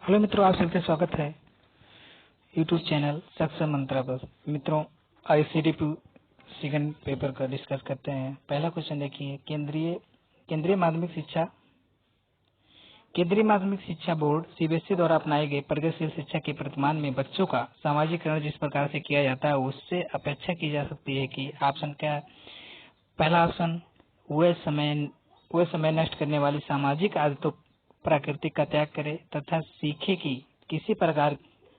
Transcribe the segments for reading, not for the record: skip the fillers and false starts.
Hello मित्रों, आप सबका स्वागत है यूट्यूब चैनल सक्सेस मंत्रा पर। मित्रों, आईसीडीपी सेकंड पेपर का डिस्कस करते हैं। पहला क्वेश्चन देखिए, केंद्रीय माध्यमिक शिक्षा बोर्ड सीबीएसई द्वारा अपनाए गए प्रगतिशील शिक्षा के प्रतिमान में बच्चों का सामाजिकरण जिस प्रकार से किया जाता है उससे अपेक्षा की जा सकती है कि ऑप्शन क्या है। पहला ऑप्शन, वह समय नष्ट करने वाली सामाजिक आदतों प्राकृतिक का त्याग करे तथा सीखे कि किसी प्रकार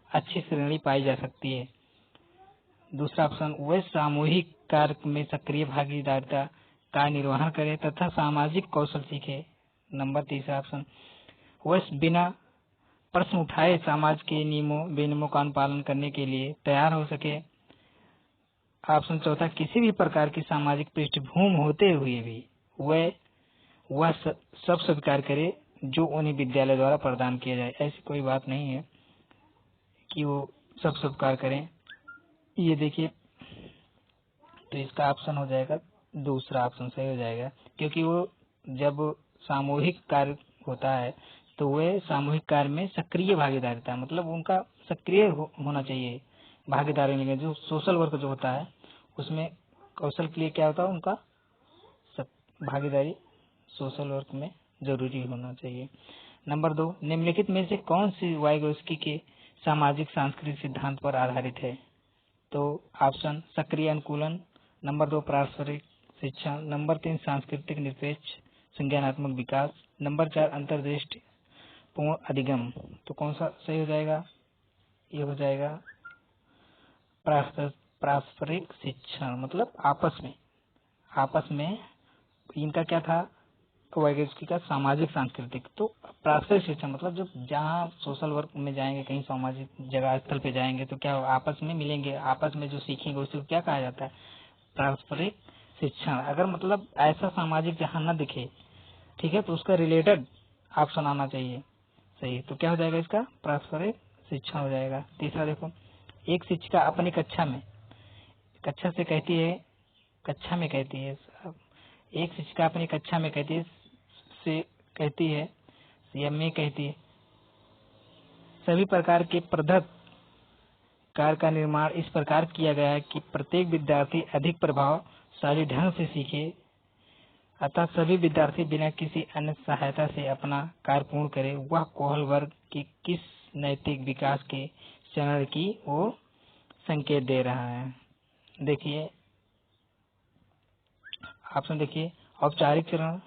अच्छी श्रेणी पाई जा सकती है। दूसरा ऑप्शन, वह सामूहिक कार्य में सक्रिय भागीदारिता का निर्वहन करे तथा सामाजिक कौशल सीखे। नंबर तीसरा ऑप्शन, वह बिना प्रश्न उठाए समाज के नियमों विनियमों का अनुपालन करने के लिए तैयार हो सके। ऑप्शन चौथा, किसी भी प्रकार की सामाजिक पृष्ठभूमि होते हुए भी वह सब स्वीकार करे जो उन्हें विद्यालय द्वारा प्रदान किया जाए। ऐसी कोई बात नहीं है कि वो सब स्वीकार करें। ये देखिए, तो इसका ऑप्शन हो जाएगा दूसरा ऑप्शन सही हो जाएगा, क्योंकि वो जब सामूहिक कार्य होता है तो वह सामूहिक कार्य में सक्रिय भागीदारिता, मतलब उनका सक्रिय होना चाहिए भागीदारी में। जो सोशल वर्क जो होता है उसमें कौशल के लिए क्या होता है, उनका भागीदारी सोशल वर्क में जरूरी होना चाहिए। नंबर 2, निम्नलिखित में से कौन सी वाइगोस्की के सामाजिक सांस्कृतिक सिद्धांत पर आधारित है। तो ऑप्शन सक्रिय अनुकूलन, नंबर 2 पारस्परिक शिक्षा, नंबर 3 सांस्कृतिक निरपेक्ष संज्ञानात्मक विकास, नंबर 4 अंतर्दृष्टि पूर्ण अधिगम। तो कौन सा सही हो जाएगा? ये हो जाएगा पारस्परिक शिक्षा, मतलब आपस में इनका क्या था, वाइगोस्की का सामाजिक सांस्कृतिक। तो पारस्परिक शिक्षा मतलब जब जहाँ सोशल वर्क में जाएंगे, कहीं सामाजिक जगह स्थल पे जाएंगे तो क्या आपस में मिलेंगे, आपस में जो सीखेंगे उसे क्या कहा जाता है, पारस्परिक शिक्षा। अगर मतलब ऐसा सामाजिक जहाँ न दिखे, ठीक है, तो उसका रिलेटेड ऑप्शन आना चाहिए सही। तो क्या हो जाएगा इसका, पारस्परिक शिक्षा हो जाएगा। तीसरा देखो, एक शिक्षिका अपनी कक्षा में कहती है एक शिक्षिका अपनी कक्षा में कहती है या मैं कहती है, सभी प्रकार के पृथक कार्य का निर्माण इस प्रकार किया गया है कि प्रत्येक विद्यार्थी अधिक प्रभावशाली ढंग से सीखे, अतः सभी विद्यार्थी बिना किसी अन्य सहायता से अपना कार्य पूर्ण करे। वह कौशल वर्ग के किस नैतिक विकास के चरण की ओर संकेत दे रहा है। देखिए ऑप्शन देखिए, औपचारिक चरण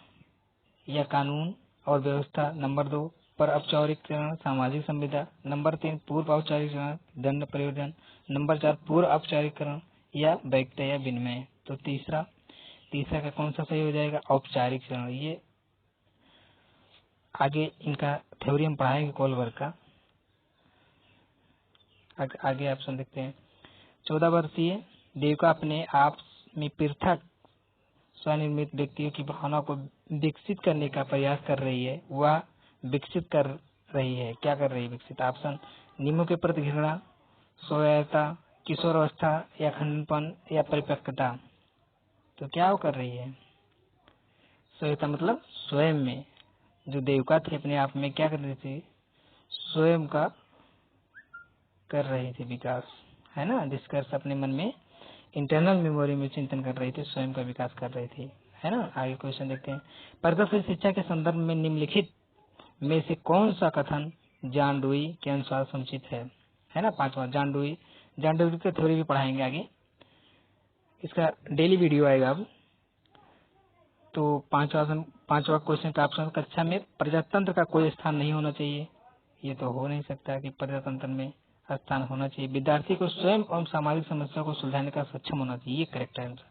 या कानून और व्यवस्था, नंबर 2 पर औपचारिक चरण सामाजिक संविदा, नंबर 3 पूर्व औपचारिक चरण दंड प्रयोजन, नंबर 4 पूर्व औपचारिक चरण या वैयक्तिक या विनिमय। तो तीसरा का कौन सा सही हो जाएगा, औपचारिक चरण। ये आगे इनका थ्योरी हम पढ़ाएंगे कोलवर्ग का। आगे ऑप्शन देखते हैं। 14 वर्षीय देविका अपने आप में पृथक स्वनिर्मित व्यक्तियों की भावना को विकसित करने का प्रयास कर रही है। वह विकसित कर रही है, क्या कर रही है, विकसित। ऑप्शन, नियमों के प्रति घृणा, स्वायत्तता, किशोरावस्था या खंडनपन या परिपक्वता। तो क्या वो कर रही है, स्वायत्तता मतलब स्वयं में। जो देविका थी अपने आप में क्या कर रही थी, स्वयं का कर रही थी विकास, है ना, डिस्कर्स अपने मन में इंटरनल मेमोरी में चिंतन कर रही थी, स्वयं का विकास कर रही थी, है ना। आगे क्वेश्चन देखते हैं। प्रगतिशील शिक्षा के संदर्भ में निम्नलिखित में से कौन सा कथन जॉन डुई के अनुसार समुचित है ना। पांचवा, जॉन डुई की थ्योरी भी पढ़ाएंगे आगे, इसका डेली वीडियो आएगा अब। तो पांचवा क्वेश्चन का ऑप्शन, कक्षा में प्रजातंत्र का कोई स्थान नहीं होना चाहिए। ये तो हो नहीं सकता कि प्रजातंत्र में स्थान होना चाहिए। विद्यार्थी को स्वयं और सामाजिक समस्या को सुलझाने का सक्षम होना चाहिए, ये करेक्ट आंसर।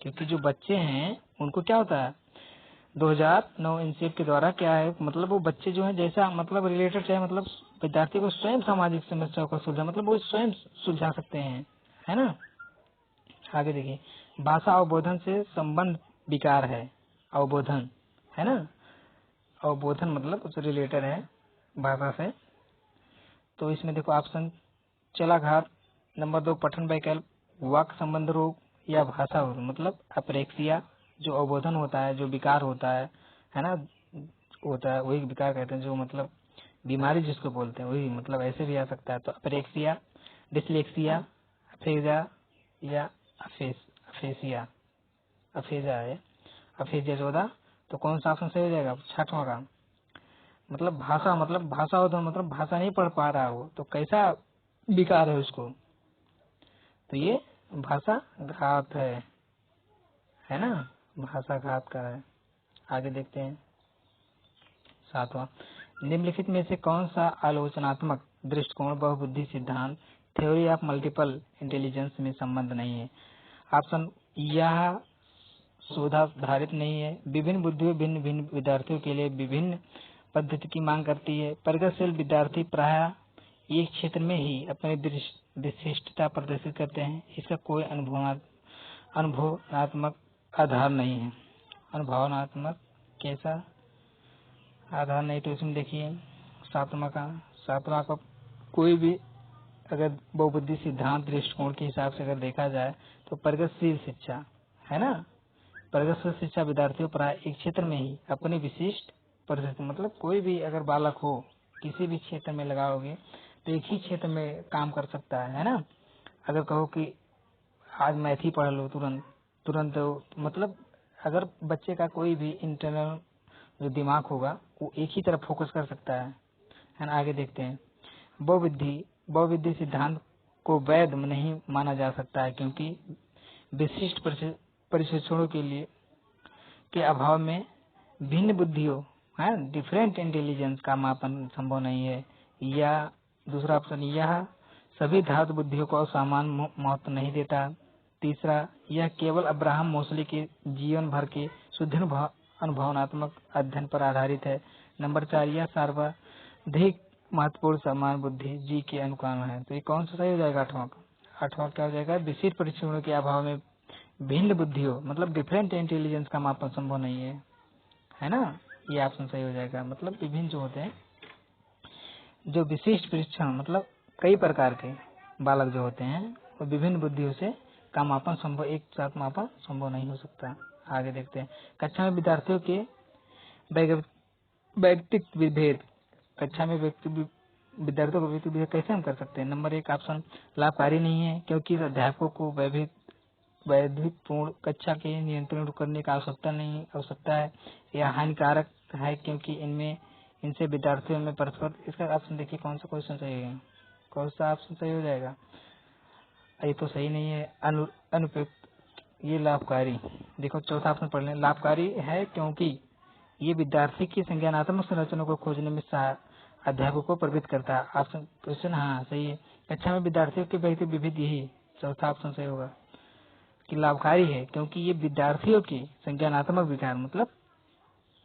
क्योंकि जो बच्चे हैं उनको क्या होता है, 2009 इनसेप के द्वारा क्या है, मतलब वो बच्चे जो हैं जैसा मतलब रिलेटेड चाहे, मतलब विद्यार्थी को स्वयं सामाजिक समस्याओं को सुलझा, मतलब वो स्वयं सुलझा सकते हैं, है ना। आगे देखिए, भाषा अवबोधन से संबंध विकार है, अवबोधन, है ना, अवबोधन मतलब उससे रिलेटेड है भाषा से। तो इसमें देखो ऑप्शन, चलाघात, नंबर 2 पठन वैकल्प, वाक संबंध रोग या भाषा रोग, मतलब अप्रेक्सिया जो अवबोधन होता है, जो विकार होता है ना, होता है वही विकार कहते हैं, जो मतलब बीमारी जिसको बोलते हैं वही, मतलब ऐसे भी आ सकता है। तो अपरेक्सिया, डिसलेक्सिया, अफेजा या अफेसिया, अफेजा है, अफेजिया 14। तो कौन सा ऑप्शन सही हो जाएगा? 6वां का। मतलब भाषा हो तो मतलब भाषा नहीं पढ़ पा रहा हो तो कैसा विकार है उसको? तो ये भाषा घात है ना, भाषा घात का है। आगे देखते हैं 7वां, निम्नलिखित में से कौन सा आलोचनात्मक दृष्टिकोण बहुबुद्धि सिद्धांत थ्योरी ऑफ मल्टीपल इंटेलिजेंस में संबंध नहीं है? ऑप्शन, यह शोधाधारित नहीं है, विभिन्न बुद्धियों भिन्न भिन्न विद्यार्थियों के लिए विभिन्न पद्धति की मांग करती है, प्रगतिशील विद्यार्थी प्रायः एक क्षेत्र में ही अपनी विशिष्टता प्रदर्शित करते हैं, इसका कोई अनुभवनात्मक आधार नहीं है। अनुभवनात्मक कैसा आधार नहीं? तो इसमें देखिए 7वां का कोई भी अगर बहुबुद्धि सिद्धांत दृष्टिकोण के हिसाब से अगर देखा जाए तो प्रगतिशील शिक्षा है ना, प्रगतिशील शिक्षा विद्यार्थियों प्राय एक क्षेत्र में ही अपनी विशिष्ट परिस्थिति, मतलब कोई भी अगर बालक हो किसी भी क्षेत्र में लगाओगे तो एक ही क्षेत्र में काम कर सकता है ना। अगर कहो कि आज मैथ ही पढ़ लो तुरंत मतलब अगर बच्चे का कोई भी इंटरनल जो दिमाग होगा वो एक ही तरफ फोकस कर सकता है ना। आगे देखते हैं, बहुविधि सिद्धांत को वैध नहीं माना जा सकता है क्योंकि विशिष्ट परीक्षणों के अभाव में भिन्न बुद्धियों डिफरेंट इंटेलिजेंस का मापन संभव नहीं है। या दूसरा ऑप्शन, यह सभी धातु बुद्धियों को समान महत्व नहीं देता। तीसरा, यह केवल अब्राहम मोसले के जीवन भर के शुद्ध अनुभवनात्मक अध्ययन पर आधारित है। नंबर 4, यह सर्वाधिक महत्वपूर्ण समान बुद्धि जी के अनुकरण है। तो ये कौन सा सही हो जाएगा? 8वां क्या हो जाएगा? विशिष्ट परीक्षणों के अभाव में भिन्न बुद्धियों मतलब डिफरेंट इंटेलिजेंस का मापन संभव नहीं है ना। ये ऑप्शन सही हो जाएगा। मतलब विभिन्न जो होते हैं जो विशिष्ट परीक्षण मतलब कई प्रकार के बालक जो होते हैं वो विभिन्न बुद्धियों से का मापन संभव एक साथ मापन संभव नहीं हो सकता। आगे देखते हैं, कक्षा में विद्यार्थियों के वैयक्तिक विभेद, कक्षा में विद्यार्थियों को वैयक्तिक विभेद कैसे हम कर सकते हैं? नंबर 1 ऑप्शन, लाभकारी नहीं है क्योंकि अध्यापकों को वैविध्यपूर्ण कक्षा के नियंत्रण करने का आवश्यकता है। यह हानिकारक है क्योंकि इनसे विद्यार्थियों में परस्पर। इसका ऑप्शन देखिए कौन सा क्वेश्चन सही है, कौन सा ऑप्शन सही हो जाएगा? ये तो सही नहीं है, अनुपयुक्त। ये लाभकारी, देखो चौथा ऑप्शन पढ़ लें, लाभकारी है क्योंकि ये विद्यार्थी की संज्ञानात्मक संरचना को खोजने में अध्यापकों को प्रवृत्त करता है। ऑप्शन क्वेश्चन हाँ सही है, कक्षा में विद्यार्थियों के वैयक्तिक विभेद, यही चौथा ऑप्शन सही होगा कि लाभकारी है क्योंकि ये विद्यार्थियों की संज्ञानात्मक विकार मतलब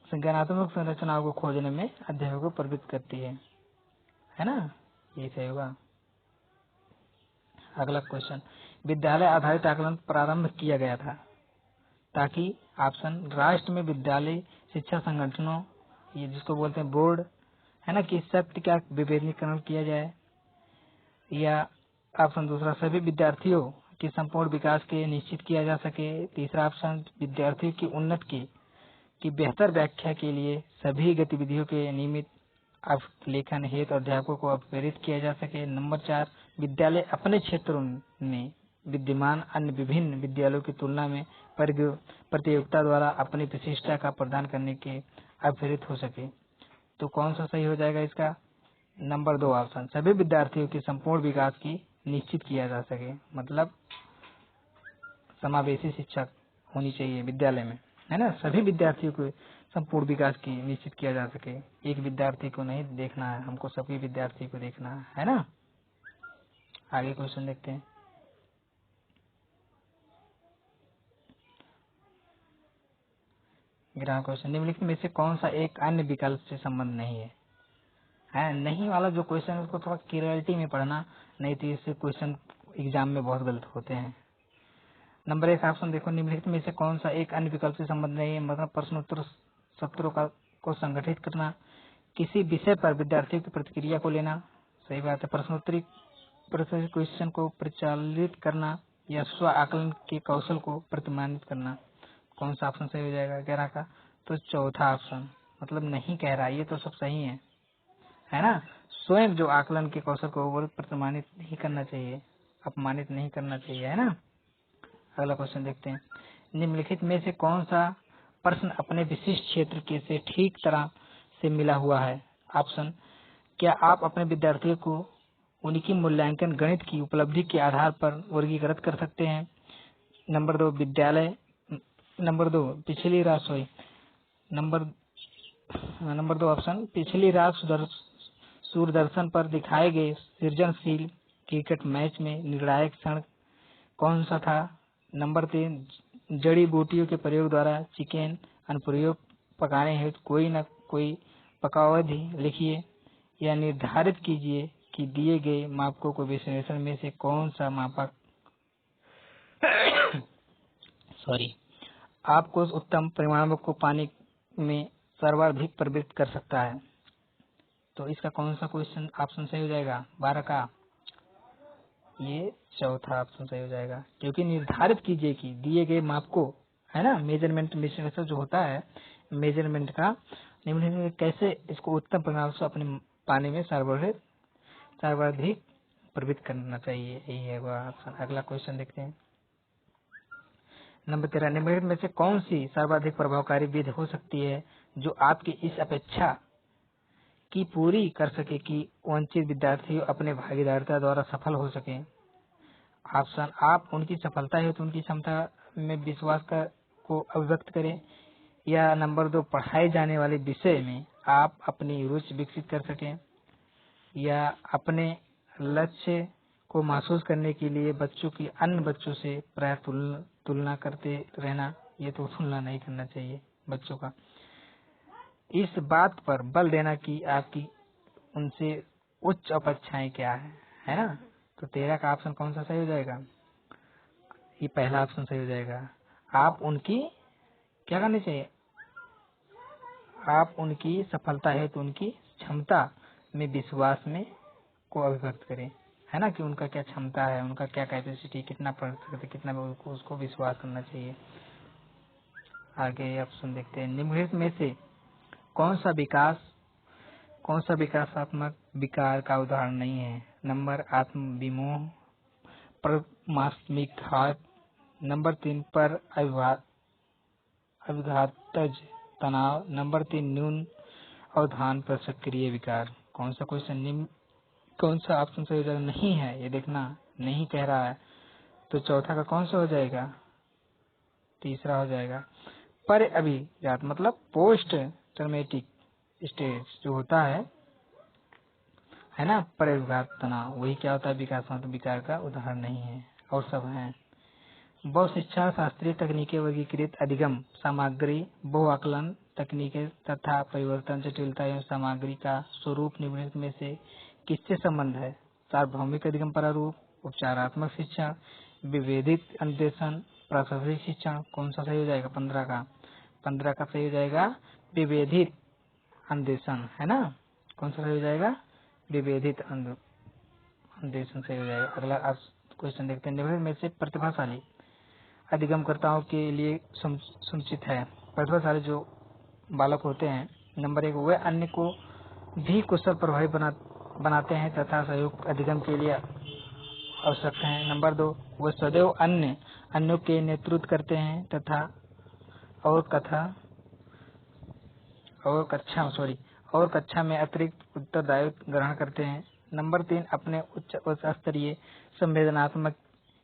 संज्ञानात्मक संरचनाओं को खोजने में अध्यापकों को प्रवृत्त करती है ना। ये सही होगा। अगला क्वेश्चन, विद्यालय आधारित आकलन प्रारंभ किया गया था ताकि ऑप्शन, राष्ट्र में विद्यालय शिक्षा संगठनों ये जिसको बोलते हैं बोर्ड है ना कि सत्य का विभेदीकरण किया जाए। या ऑप्शन दूसरा, सभी विद्यार्थियों के संपूर्ण विकास के निश्चित किया जा सके। तीसरा ऑप्शन, विद्यार्थियों की उन्नति की बेहतर व्याख्या के लिए सभी गतिविधियों के नियमित लेखन हेतु अध्यापकों को प्रेरित किया जा सके। नंबर 4, विद्यालय अपने क्षेत्रों में विद्यमान अन्य विभिन्न विद्यालयों की तुलना में प्रतियोगिता द्वारा अपनी विशिष्टता का प्रदान करने के प्रेरित हो सके। तो कौन सा सही हो जाएगा इसका? नंबर 2 ऑप्शन, सभी विद्यार्थियों के संपूर्ण विकास की निश्चित किया जा सके, मतलब समावेशी शिक्षा होनी चाहिए विद्यालय में है ना, सभी विद्यार्थियों को संपूर्ण विकास की निश्चित किया जा सके। एक विद्यार्थी को नहीं देखना है, हमको सभी विद्यार्थी को देखना है ना। आगे क्वेश्चन देखते हैं, ग्राम क्वेश्चन, निम्नलिखित में से कौन सा एक अन्य विकल्प से संबंध नहीं है नहीं वाला जो क्वेश्चन है उसको थोड़ा क्लियरिटी में पढ़ना, नहीं तो इससे क्वेश्चन एग्जाम में बहुत गलत होते हैं। नंबर 1 ऑप्शन देखो, निम्नलिखित में से कौन सा एक अन्य विकल्प से संबंध नहीं है, मतलब प्रश्नोत्तर सत्रों को संगठित करना, किसी विषय पर विद्यार्थियों की प्रतिक्रिया को लेना, सही बात है, प्रश्नोत्तरी क्वेश्चन को प्रचालित करना या स्व आकलन के कौशल को प्रतिमानित करना। कौन सा ऑप्शन सही हो जाएगा 11 का? तो चौथा ऑप्शन, मतलब नहीं कह रहा, ये तो सब सही है है ना। स्वयं जो आकलन के कौशल को वो प्रमाणित नहीं करना चाहिए, अपमानित नहीं करना चाहिए, है ना। अगला क्वेश्चन देखते हैं, निम्नलिखित में से कौन सा प्रश्न अपने विशिष्ट क्षेत्र के से ठीक तरह से मिला हुआ है। ऑप्शन, क्या आप अपने विद्यार्थियों को उनकी मूल्यांकन गणित की उपलब्धि के आधार पर वर्गीकृत कर सकते हैं। नंबर 2, विद्यालय। नंबर 2, पिछली रात सोई। नंबर 2 ऑप्शन, पिछली रात सूरदर्शन पर दिखाए गए सृजनशील क्रिकेट मैच में निर्णायक क्षण कौन सा था। नंबर 3, जड़ी बूटियों के प्रयोग द्वारा चिकन अनुप्रयोग पकाने हेतु कोई न कोई पकावधि लिखिए, या निर्धारित कीजिए कि दिए गए मापकों को विश्लेषण में से कौन सा मापक आपको उत्तम परिणामों को पाने में सर्वाधिक प्रवृत्त कर सकता है। तो इसका कौन सा क्वेश्चन ऑप्शन सही हो जाएगा 12 का, ये चौथा ऑप्शन सही हो जाएगा, क्योंकि निर्धारित कीजिए कि दिए गए माप को, है ना, मेजरमेंट मिशन जो होता है मेजरमेंट का, निम्नलिखित कैसे इसको उत्तम परिणाम से अपने पाने में सर्वाधिक प्रवृत्त करना चाहिए, यही है वो ऑप्शन। अगला क्वेश्चन देखते हैं, नंबर 13, निम्नलिखित में से कौन सी सर्वाधिक प्रभावकारी विधि हो सकती है जो आपकी इस अपेक्षा की पूरी कर सके कि वंचित विद्यार्थी अपने भागीदारिता द्वारा सफल हो सके। ऑप्शन, आप उनकी सफलता हेतु उनकी क्षमता में विश्वास को अभिव्यक्त करें, या नंबर 2, पढ़ाए जाने वाले विषय में आप अपनी रुचि विकसित कर सकें, या अपने लक्ष्य को महसूस करने के लिए बच्चों की अन्य बच्चों से प्राय तुलना करते रहना। ये तो तुलना नहीं करना चाहिए बच्चों का, इस बात पर बल देना कि आपकी उनसे उच्च अपेक्षाएं क्या है ना। तो 13 का ऑप्शन कौन सा सही हो जाएगा, ये पहला ऑप्शन सही हो जाएगा। आप उनकी क्या करनी चाहिए, आप उनकी सफलता है तो उनकी क्षमता में विश्वास में को अभिव्यक्त करें, है ना, कि उनका क्या क्षमता है, उनका क्या कैपेसिटी, कितना पढ़ सकते, कितना उसको विश्वास करना चाहिए। आगे ऑप्शन देखते हैं, निम्नलिखित में से कौन सा विकासात्मक विकार का उदाहरण नहीं है। नंबर, आत्म विमोह, परमात्मिक घात। नंबर 3, पर अभिघातज तनाव। नंबर 3, न्यून अवधान पर सक्रिय विकार। कौन सा क्वेश्चन कौन सा ऑप्शन सही हो जाएगा, नहीं है, ये देखना नहीं कह रहा है, तो चौथा का कौन सा हो जाएगा, तीसरा हो जाएगा। पर अभिघात मतलब पोस्ट ट्रमेटिक स्टेज जो होता है ना, पर अभिघात तनाव, वही क्या होता है, विकासात्मक विकार का उदाहरण नहीं है, और सब है। बहु शिक्षा शास्त्रीय तकनीकें वर्गीकृत अधिगम सामग्री, बहु आकलन तकनीकें तथा परिवर्तन जटिलता एवं सामग्री का स्वरूप निम्नलिखित में से किससे संबंध है। सार्वभौमिक अधिगम प्रारूप, उपचारात्मक शिक्षा, विभेदित अन्वेषण, प्रासंगिक शिक्षण। कौन सा सही हो जाएगा 15 का सही हो जाएगा विभेदित अन्वेषण, है ना। कौन सा सही हो जाएगा, विभेदित अन्वेषण सही हो जाएगा। अगला क्वेश्चन देखते हैं, निम्नलिखित में से प्रतिभाशाली अधिगमकर्ताओं के लिए समुचित है। प्रतिभाशाली जो बालक होते हैं, नंबर 1, वे अन्य को भी कुशल प्रभावी बनाते हैं तथा सहयोग अधिगम के लिए आवश्यक है। नंबर 2, वे सदैव अन्यों के नेतृत्व करते हैं तथा और कक्षा में अतिरिक्त उत्तरदायित्व ग्रहण करते हैं। नंबर 3, अपने उच्च स्तरीय संवेदनात्मक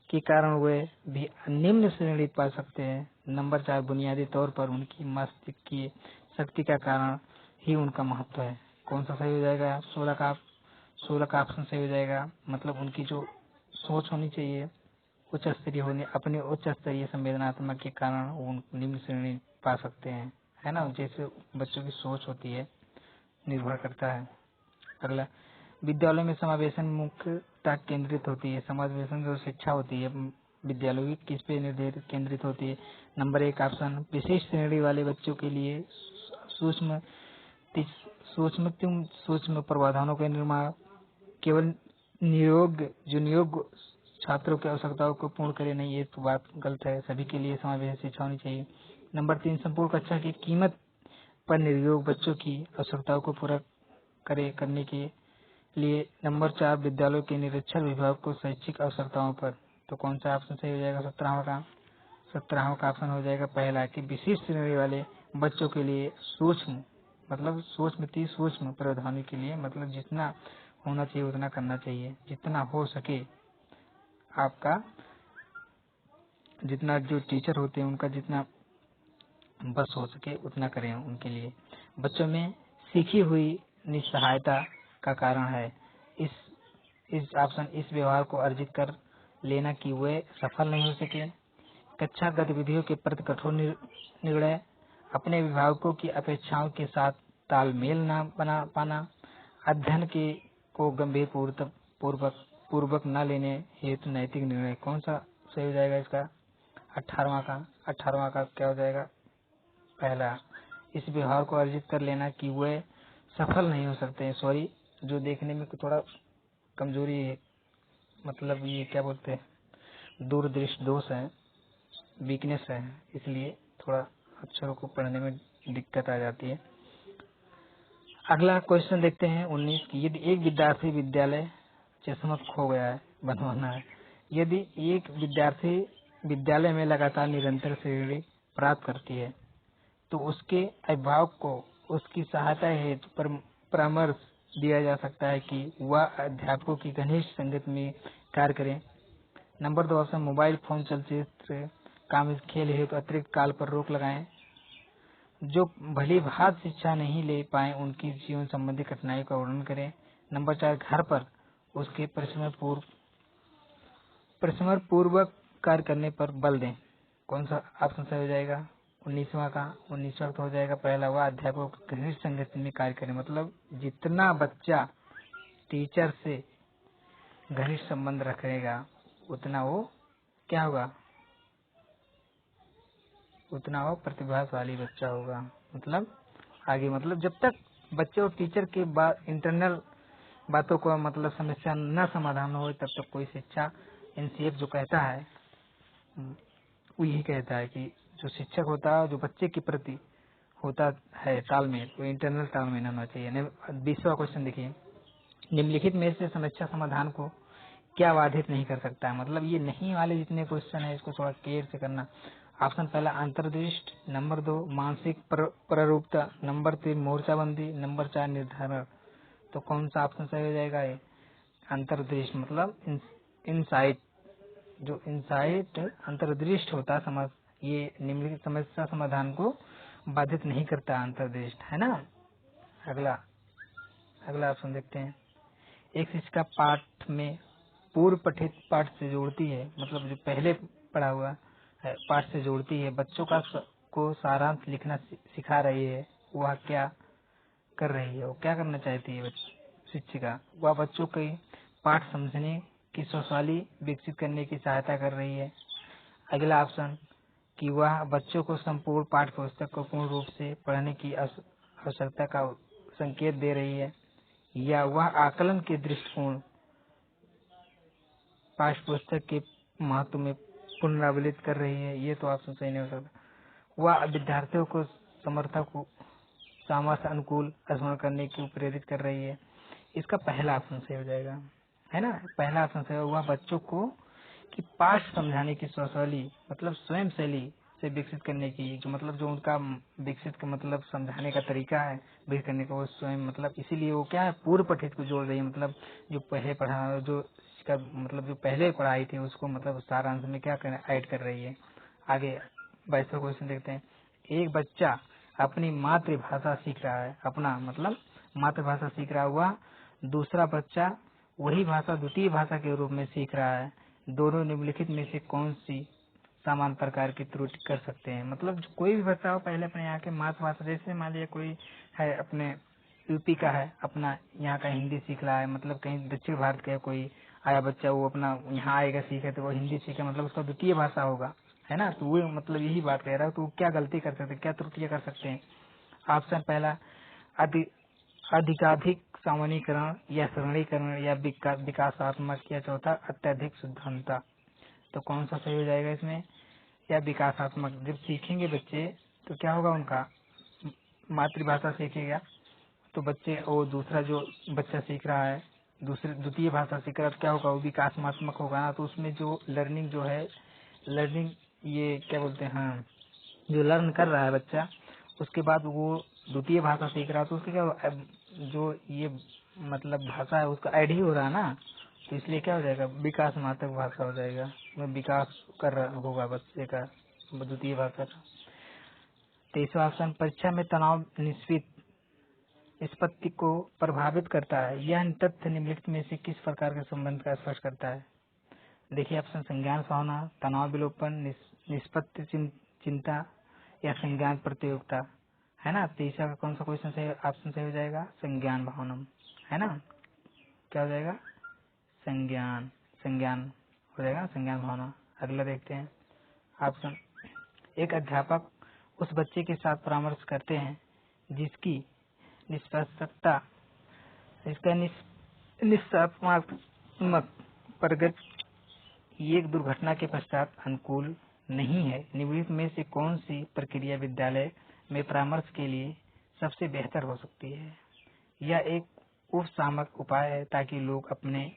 के कारण वे भी निम्न श्रेणी पा सकते हैं। नंबर 4, बुनियादी तौर पर उनकी मस्तिष्क की शक्ति का कारण ही उनका महत्व है। कौन सा सही हो जाएगा, 16 का ऑप्शन सही हो जाएगा, मतलब उनकी जो सोच होनी चाहिए उच्च स्तरीय होने, अपने उच्च स्तरीय संवेदनात्मक के कारण वो निम्न श्रेणी पा सकते हैं, है ना, जैसे बच्चों की सोच होती है, निर्भर करता है। अगला, विद्यालय में समावेशन मुख्यतः केंद्रित होती है। समावेशन जो शिक्षा होती है विद्यालय की किस पे निर्धारित केंद्रित होती है। नंबर 1 ऑप्शन, विशेष श्रेणी वाले बच्चों के लिए सूक्ष्म प्रावधानों के निर्माण, केवल नियोग्य छात्रों की आवश्यकताओं को पूर्ण करे नहीं, ये तो बात गलत है, सभी के लिए समावेश शिक्षा होनी चाहिए। नंबर 3, संपूर्ण कक्षा की कीमत पर नियोग्य बच्चों की आवश्यकताओं को पूरा करने के लिए। नंबर 4, विद्यालयों के निरक्षर विभाग को शैक्षिक आवश्यकताओं पर। तो कौन सा ऑप्शन सही हो जाएगा? 17वां का ऑप्शन हो जाएगा पहला कि विशिष्ट श्रेणी वाले बच्चों के लिए सूक्ष्म मतलब सूक्ष्म प्रावधानों के लिए, मतलब जितना होना चाहिए उतना करना चाहिए, जितना हो सके आपका, जितना जो टीचर होते हैं उनका जितना बस हो सके उतना करें उनके लिए। बच्चों में सीखी हुई निस्सहायता का कारण है। इस ऑप्शन इस व्यवहार को अर्जित कर लेना कि वे सफल नहीं हो सके। कक्षा गतिविधियों के प्रति कठोर निर्णय, अपने अभिभावकों की अपेक्षाओं के साथ तालमेल न बना पाना, अध्ययन के को गंभीर पूर्वक न लेने हेतु नैतिक निर्णय। कौन सा सही हो जाएगा इसका? 18वां का क्या हो जाएगा? पहला, इस व्यवहार को अर्जित कर लेना कि वे सफल नहीं हो सकते। सॉरी, जो देखने में थोड़ा कमजोरी है, मतलब ये क्या बोलते हैं, दूरदृष्टि दोष है, वीकनेस है, इसलिए थोड़ा अक्षरों को पढ़ने में दिक्कत आ जाती है। अगला क्वेश्चन देखते हैं 19 की। यदि एक विद्यार्थी विद्यालय चश्मा खो गया है, बनवाना है। यदि एक विद्यार्थी विद्यालय में लगातार निरंतर श्रेणी प्राप्त करती है तो उसके अभिभावक को उसकी सहायता हेतु परामर्श दिया जा सकता है कि वह अध्यापकों की घनिष्ठ संगत में कार्य करें। नंबर 2 ऑप्शन, मोबाइल फोन, चलचित्र, काम, खेल हेतु अतिरिक्त काल पर रोक लगाएं। जो भली भांति शिक्षा नहीं ले पाए उनकी जीवन संबंधी कठिनाइयों का वर्णन करें। नंबर 4, घर पर उसके परिश्रम पूर्वक कार्य करने पर बल दें। कौन सा ऑप्शन सही हो जाएगा? 19वां तो हो जाएगा पहला, वह अध्यापकों की घनिष्ठ संगत में कार्य करें। मतलब जितना बच्चा टीचर से घनिष्ठ संबंध रखेगा उतना वो क्या होगा? उतना वो प्रतिभाशाली बच्चा होगा। मतलब आगे, मतलब जब तक बच्चे और टीचर के इंटरनल बातों को मतलब समस्या न समाधान हो तब तक कोई शिक्षा, एनसीएफ जो कहता है वो यही कहता है कि जो शिक्षक होता है जो बच्चे के प्रति होता है तालमेल, वो इंटरनल तालमेल होना चाहिए। 20वां क्वेश्चन देखिए, निम्नलिखित में से समस्या समाधान को क्या बाधित नहीं कर सकता है? मतलब ये नहीं वाले जितने क्वेश्चन है इसको थोड़ा केयर से करना। ऑप्शन पहला, अंतर्दृष्टि। नंबर 2, मानसिक प्ररूपता। नंबर 3, मोर्चाबंदी। नंबर 4, निर्धारण। तो कौन सा ऑप्शन सही हो जाएगा? ये अंतर्दृष्टि, मतलब इनसाइट, जो इनसाइट अंतर्दृष्टि होता समझ, ये निम्नलिखित समस्या समाधान को बाधित नहीं करता अंतर्दृष्टि, है ना। अगला ऑप्शन देखते हैं। एक शिक्षिका पाठ में पूर्व पठित पाठ से जोड़ती है, मतलब जो पहले पढ़ा हुआ है पाठ से जोड़ती है। बच्चों को सारांश लिखना सिखा रही है। वह क्या कर रही है? वो क्या करना चाहती है शिक्षिका? वह बच्चों के पाठ समझने की शौचाली विकसित करने की सहायता कर रही है। अगला ऑप्शन कि वह बच्चों को संपूर्ण पाठ्य पुस्तक को पूर्ण रूप से पढ़ने की आवश्यकता का संकेत दे रही है, या वह आकलन के दृष्टिकोण पाठ्य पुस्तक के महत्व में पुनरावलित कर रही है। ये तो ऑप्शन सही नहीं हो सकता। वह विद्यार्थियों को समर्थक को सामर्थ्य अनुकूल स्मरण करने की प्रेरित कर रही है। इसका पहला ऑप्शन सही हो जाएगा, है ना। पहला ऑप्शन सही होगा, बच्चों को कि पाठ समझाने की शैली, मतलब स्वयं शैली से विकसित करने की, जो मतलब जो उनका विकसित का मतलब समझाने का तरीका है विकसित करने का, वो स्वयं मतलब इसीलिए वो क्या है पूर्व पठित को जोड़ रही है। मतलब जो पहले पढ़ा, जो इसका मतलब जो पहले पढ़ाई थी उसको मतलब सारांश में क्या ऐड कर रही है। आगे 22वां क्वेश्चन देखते हैं। एक बच्चा अपनी मातृभाषा सीख रहा है, अपना मतलब मातृभाषा सीख रहा हुआ दूसरा बच्चा वही भाषा द्वितीय भाषा के रूप में सीख रहा है। दोनों निम्नलिखित में से कौन सी समान प्रकार की त्रुटि कर सकते हैं? मतलब कोई भी बच्चा हो पहले अपने यहाँ के मातृभाषा, जैसे मान लिया कोई है अपने यूपी का है, अपना यहाँ का हिंदी सीख रहा है, मतलब कहीं दक्षिण भारत का कोई आया बच्चा, वो अपना यहाँ आएगा सीखे तो वो हिंदी सीखे, मतलब उसका द्वितीय भाषा होगा, है ना। तो वो मतलब यही बात कह रहा है। तो क्या गलती कर सकते हैं, क्या त्रुटियां कर सकते हैं? ऑप्शन पहला, अधिकाधिक सामान्यीकरण या सरलीकरण या विकासात्मक, या चौथा अत्यधिक शुद्धता। तो कौन सा सही हो जाएगा इसमें? या विकासात्मक। जब सीखेंगे बच्चे तो क्या होगा, उनका मातृभाषा सीखेगा तो बच्चे वो दूसरा जो बच्चा सीख रहा है, द्वितीय भाषा सीख रहा है, तो क्या होगा, वो विकासात्मक होगा ना। तो उसमें जो लर्निंग जो है, लर्निंग ये क्या बोलते हैं, हाँ, जो लर्न कर रहा है बच्चा, उसके बाद वो द्वितीय भाषा सीख रहा है, तो उसके क्या जो ये मतलब भाषा है उसका ऐड ही हो रहा है ना, तो इसलिए क्या हो जाएगा, विकासात्मक भाषा हो जाएगा, उसमें विकास कर रहा होगा बच्चे का द्वितीय भाषा का। 23वां ऑप्शन, परीक्षा में तनाव निष्पत्ति को प्रभावित करता है। यह तथ्य निम्नलिखित में से किस प्रकार के संबंध का स्पष्ट करता है। देखिए ऑप्शन, संज्ञान भावना, तनाव विलोपन, निष्पत्ति चिंता या संज्ञान प्रतियोगिता, है ना। तीसरा का कौन सा क्वेश्चन सही ऑप्शन सही हो जाएगा, संज्ञान भावनम, है ना। क्या हो जाएगा, संज्ञान हो जाएगा, संज्ञान भावना। अगला देखते हैं ऑप्शन, एक अध्यापक उस बच्चे के साथ परामर्श करते हैं जिसकी निष्पक्षता, इसका निष्पक्षात्मक प्रगति एक दुर्घटना के पश्चात अनुकूल नहीं है। निम्नलिखित में से कौन सी प्रक्रिया विद्यालय में परामर्श के लिए सबसे बेहतर हो सकती है। यह एक उपशामक उपाय है ताकि लोग अपने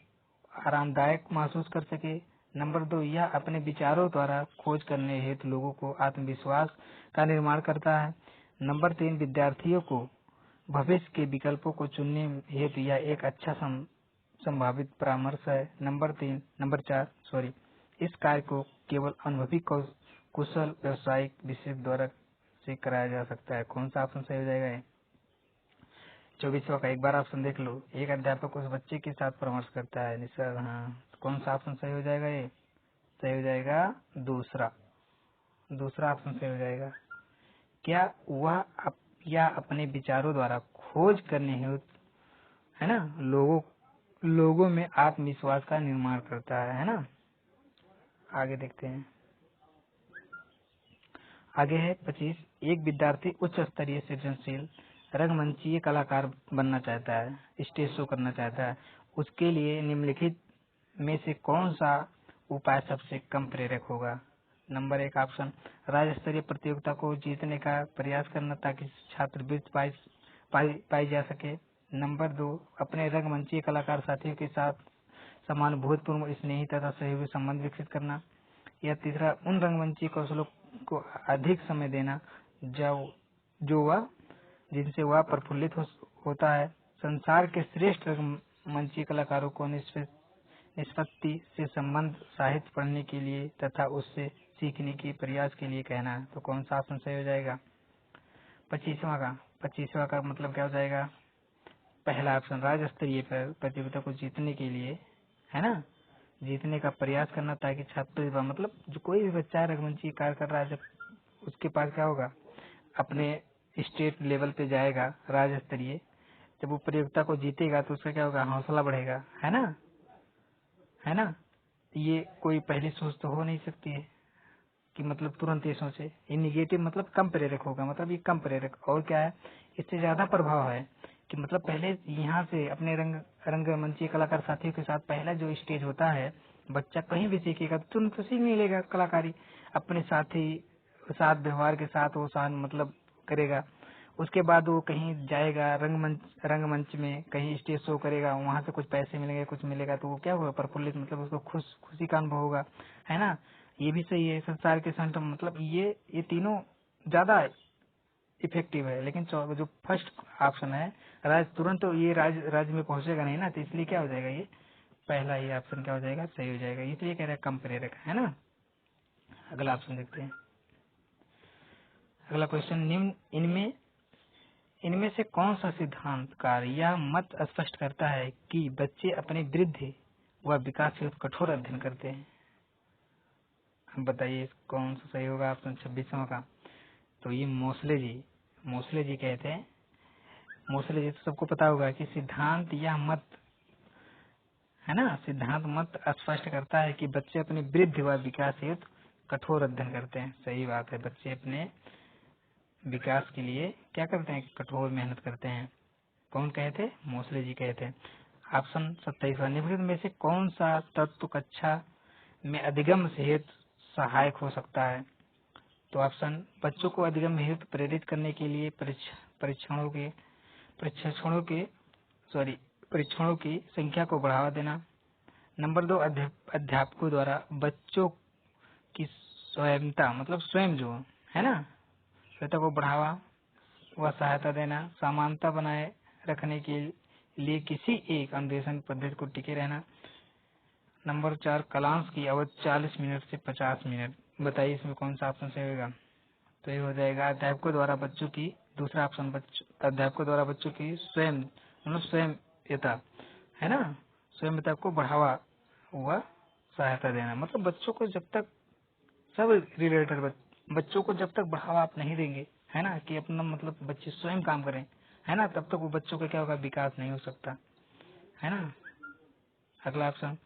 आरामदायक महसूस कर सके। नंबर 2, यह अपने विचारों द्वारा खोज करने हेतु लोगों को आत्मविश्वास का निर्माण करता है। नंबर 3, विद्यार्थियों को भविष्य के विकल्पों को चुनने हेतु यह एक अच्छा संभावित परामर्श है। नंबर 4 इस कार्य को केवल अनुभवी कुशल व्यावसायिक विशेषज्ञ द्वारा से कराया जा सकता है। कौन सा ऑप्शन सही हो जाएगा ये। 24वां का एक बार ऑप्शन देख लो, एक अध्यापक उस बच्चे के साथ परामर्श करता है निश्चय, हाँ, कौन सा ऑप्शन सही हो जाएगा ये, सही हो जाएगा दूसरा ऑप्शन सही हो जाएगा। क्या वह या अपने विचारों द्वारा खोज करने हेतु, है ना, लोगों में आत्मविश्वास का निर्माण करता है ना। आगे देखते हैं, आगे है 25, एक विद्यार्थी उच्च स्तरीय सृजनशील रंगमंचीय कलाकार बनना चाहता है, स्टेज शो करना चाहता है। उसके लिए निम्नलिखित में से कौन सा उपाय सबसे कम प्रेरक होगा। नंबर 1 ऑप्शन, राज्य स्तरीय प्रतियोगिता को जीतने का प्रयास करना ताकि छात्रवृत्ति पाई जा सके। नंबर 2, अपने रंगमंचीय कलाकार साथियों के साथ समानुभूतिपूर्ण स्नेही तथा सहयोगी संबंध विकसित करना। या तीसरा, उन रंगमंचीय कौशलों को अधिक समय देना जिनसे वह प्रफुल्लित होता है। संसार के श्रेष्ठ रंगमंचीय कलाकारों को निष्पत्ति से संबंध साहित्य पढ़ने के लिए तथा उससे सीखने के प्रयास के लिए कहना है। तो कौन सा ऑप्शन सही हो जाएगा। 25वां का मतलब क्या हो जाएगा, पहला ऑप्शन, राज्य स्तरीय प्रतियोगिता को जीतने के लिए, है ना, जीतने का प्रयास करना ताकि छात्र, मतलब जो कोई भी बच्चा रंगमंची कार्य कर रहा है, जब उसके पास क्या होगा, अपने स्टेट लेवल पे जाएगा, राज्य स्तरीय, जब वो प्रतियोगिता को जीतेगा तो उसका क्या होगा, हौसला बढ़ेगा, है ना। ये कोई पहली सोच तो हो नहीं सकती है कि मतलब तुरंत ये सोचे, ये निगेटिव मतलब कम प्रेरक होगा, मतलब ये कम प्रेरक। और क्या है, इससे ज्यादा प्रभाव है कि मतलब पहले यहाँ से अपने रंगमंची कलाकार साथियों के साथ पहला जो स्टेज होता है, बच्चा कहीं भी सीखेगा तो तुरंत तो सीख नहीं लेगा कलाकारी, अपने साथी साथ व्यवहार के साथ वो मतलब करेगा। उसके बाद वो कहीं जाएगा रंगमंच में कहीं स्टेज शो करेगा, वहां से कुछ पैसे मिलेंगे, कुछ मिलेगा, तो वो क्या होगा, प्रफुल्लित, मतलब उसको खुशी का अनुभव होगा, है ना। ये भी सही है, संसार के संत, मतलब ये तीनों ज्यादा इफेक्टिव है। लेकिन जो फर्स्ट ऑप्शन है, तुरंत तो ये राज्य में पहुंचेगा नहीं ना, तो इसलिए क्या हो जाएगा, ये पहला ये ऑप्शन क्या हो जाएगा, सही हो जाएगा। इसलिए कह रहा है कम प्रेरक, है ना। अगला ऑप्शन देखते हैं, अगला क्वेश्चन, निम्न इनमें से कौन सा सिद्धांत कार्य या मत स्पष्ट करता है कि बच्चे अपने वृद्धि व विकास हेतु कठोर अध्ययन करते हैं। अब बताइए कौन सा सही होगा ऑप्शन 26वां का। तो ये मोसले जी कहते हैं, मोसले जी तो सबको पता होगा कि सिद्धांत या मत, है ना, सिद्धांत मत स्पष्ट करता है कि बच्चे अपने वृद्धि व विकास हेतु कठोर अध्ययन करते हैं। सही बात है, बच्चे अपने विकास के लिए क्या करते हैं, कठोर मेहनत करते हैं। कौन कहे थे, मोसले जी कहे थे। ऑप्शन 27वां, निम्नलिखित में से कौन सा तत्व कक्षा में अधिगम हेतु सहायक हो सकता है। तो ऑप्शन, बच्चों को अधिगम हेतु प्रेरित करने के लिए परीक्षणों के परीक्षणों के परीक्षणों की संख्या को बढ़ावा देना। नंबर 2, अध्यापकों द्वारा बच्चों की स्वयंता मतलब स्वयं जो है ना स्वयंता को बढ़ावा व सहायता देना। समानता बनाए रखने के लिए किसी एक अन्वेषण पद्धति को टिके रहना। नंबर 4, क्लास की अवधि 40 मिनट से 50 मिनट। बताइए इसमें कौन सा ऑप्शन सही होगा? तो ये हो जाएगा अध्यापकों द्वारा बच्चों की, दूसरा ऑप्शन अध्यापकों द्वारा बच्चों की स्वयं मतलब स्वयंता है ना, स्वयंता को बढ़ावा व सहायता देना। मतलब बच्चों को जब तक सब रिलेटेड बच्चों को जब तक बढ़ावा आप नहीं देंगे है ना कि अपना मतलब बच्चे स्वयं काम करें है ना, तब तक वो बच्चों का क्या होगा, विकास नहीं हो सकता है ना। अगला ऑप्शन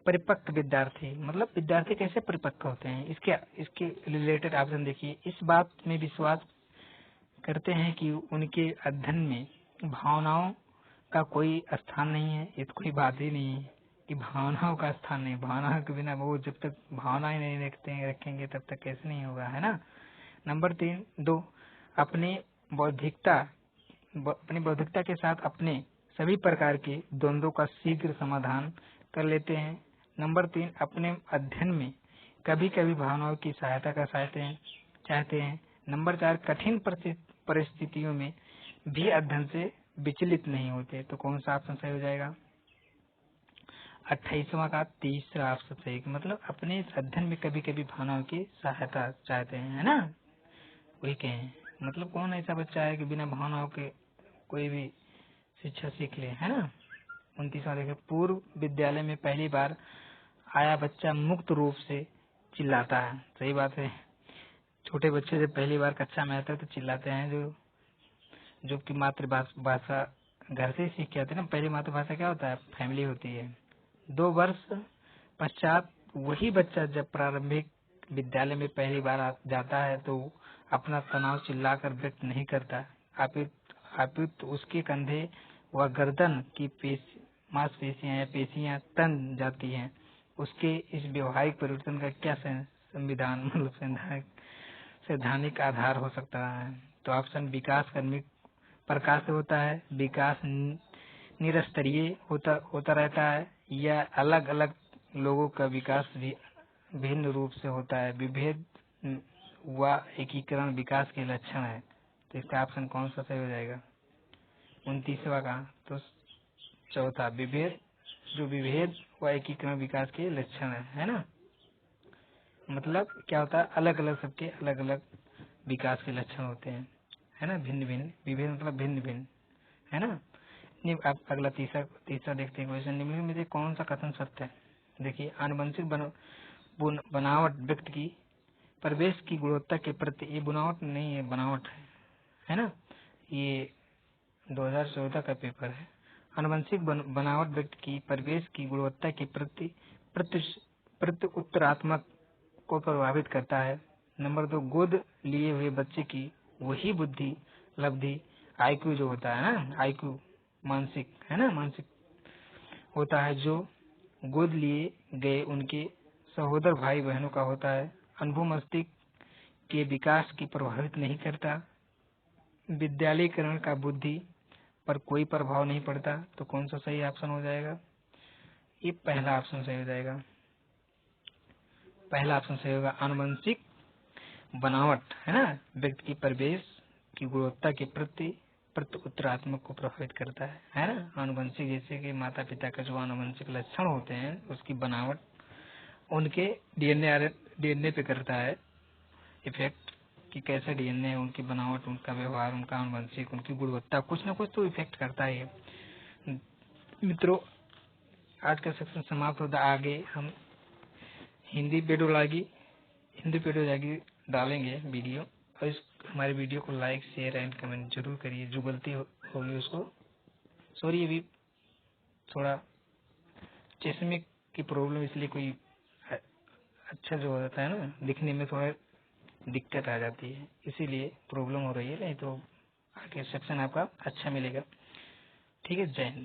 परिपक्व विद्यार्थी मतलब विद्यार्थी कैसे परिपक्व होते हैं, इसके रिलेटेड ऑप्शन देखिए। इस बात में विश्वास करते हैं कि उनके अध्ययन में भावनाओं का कोई स्थान नहीं है। ये तो कोई बात ही नहीं है कि भावनाओं का स्थान नहीं, भावनाओं के बिना वो जब तक भावनाएं नहीं रखेंगे तब तक कैसे नहीं होगा है ना। नंबर 2, अपनी बौद्धिकता के साथ अपने सभी प्रकार के द्वंद्वों का शीघ्र समाधान कर लेते हैं। नंबर 3, अपने अध्ययन में कभी कभी भावनाओं की सहायता का चाहते हैं। नंबर 4, कठिन परिस्थितियों में भी अध्ययन से विचलित नहीं होते। तो कौन सा ऑप्शन सही हो जाएगा? 28वां का तीसरा ऑप्शन सही, मतलब अपने अध्ययन में कभी कभी भावनाओं की सहायता चाहते हैं है ना, वही कहें। मतलब कौन ऐसा बच्चा है कि बिना भावनाओं के कोई भी शिक्षा सीख ले है ना। 29वां देखिए, पूर्व विद्यालय में पहली बार आया बच्चा मुक्त रूप से चिल्लाता है। सही बात है, छोटे बच्चे जब पहली बार कक्षा में आते हैं तो चिल्लाते हैं, जो कि मातृभाषा घर से ही सीख के आते हैं ना। पहली मातृभाषा क्या होता है? फैमिली होती है। 2 वर्ष पश्चात वही बच्चा जब प्रारंभिक विद्यालय में पहली बार जाता है तो अपना तनाव चिल्लाकर व्यक्त नहीं करता, अपितु उसके कंधे व गर्दन की मांसपेशियां या पेशियां तन जाती हैं। उसके इस व्यवहारिक परिवर्तन का क्या संविधान मतलब सैद्धांतिक आधार हो सकता है? तो ऑप्शन विकास क्रमिक प्रकार से होता है, विकास निरस्तरीय होता रहता है, या अलग अलग लोगों का विकास भी भिन्न रूप से होता है। विभेद व एकीकरण विकास के लक्षण है। तो इसका ऑप्शन कौन सा सही हो जाएगा? 29वां का तो चौथा, विभेद व एकीकरण विकास के लक्षण है ना। मतलब क्या होता है, अलग अलग सबके अलग अलग विकास के लक्षण होते हैं है ना, भिन्न भिन्न। विभेद मतलब भिन्न भिन्न है ना। अब अगला तीसरा देखते हैं क्वेश्चन, निम्नलिखित में से कौन सा कथन सत्य है? देखिए, आनुवंशिक बनावट व्यक्ति की परिवेश की गुणवत्ता के प्रति, ये बनावट नहीं है बनावट है ना, ये 2014 का पेपर है। आनुवंशिक बनावट व्यक्ति की परिवेश की गुणवत्ता के प्रति उत्तरात्मक को प्रभावित करता है। नंबर 2, गोद लिए हुए बच्चे की वही बुद्धि लब्धि आईक्यू जो होता है ना, आईक्यू मानसिक है ना, मानसिक होता है जो गोद लिए गए उनके सहोदर भाई बहनों का होता है। अनुभव मस्तिष्क के विकास की प्रभावित नहीं करता। विद्यालयीकरण का बुद्धि पर कोई प्रभाव नहीं पड़ता। तो कौन सा सही ऑप्शन हो जाएगा? ये पहला ऑप्शन सही हो जाएगा। पहला ऑप्शन सही होगा, आनुवंशिक बनावट है ना व्यक्ति की परिवेश की गुणवत्ता के प्रति उत्तरात्मक को प्रभावित करता है ना। आनुवंशिक जैसे कि माता पिता का जो आनुवंशिक लक्षण होते हैं उसकी बनावट उनके डीएनए पे करता है इफेक्ट, कि कैसे डीएनए है, उनकी बनावट, उनका व्यवहार, उनका आनुवंशिक, उनकी गुणवत्ता कुछ न कुछ तो इफेक्ट करता है। मित्रों, आज का सेक्शन समाप्त होता। आगे हम हिंदी पेडोलॉजी डालेंगे वीडियो, और इस हमारे वीडियो को लाइक शेयर एंड कमेंट जरूर करिए। जो गलती होगी उसको सॉरी। अभी थोड़ा चश्मे की प्रॉब्लम, इसलिए कोई अच्छा जो होता है ना दिखने में थोड़ा दिक्कत आ जाती है, इसीलिए प्रॉब्लम हो रही है, नहीं तो आगे सेक्शन आपका अच्छा मिलेगा। ठीक है, जय हिंद।